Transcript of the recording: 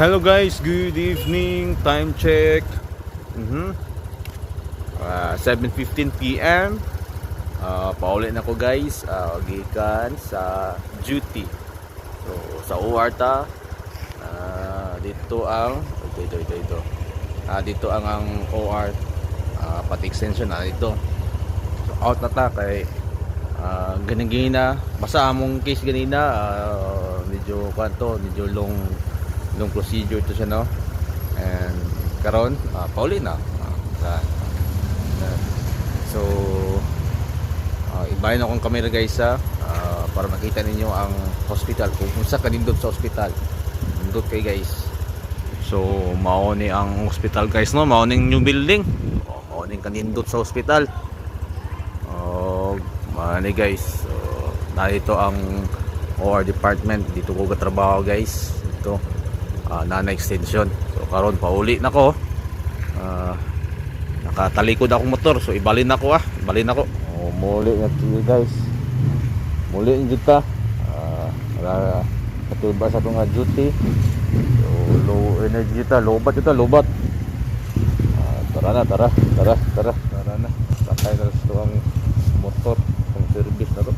Hello guys, good evening. Time check. 7:15 PM. Paulit na ko guys. Gikan sa duty. So sa OR ta. Dito ang ito. Dito ang OR. Pati extension na dito. So out na ta kay ganina. Basta among case ganina medyo long procedure to siya, no? And karon pauli na. So ibahin akong camera guys para makita ninyo ang hospital kung sa kanindot sa hospital. Nindot kay guys. So mao ni ang hospital guys, no? Mao ning new building. Mao ning kanindot sa hospital. Mani guys. So narito ang OR department. Dito ko katrabaho guys. Ito Nana extension. So karon pauli na ko. Nakatalikod akong motor. So ibalin ako muli na to guys. Muli yung juta. Para katuba sa itong duty. So low energy ta. Lobat. Tara na. Sakay na sa itong motor. Ang service na to.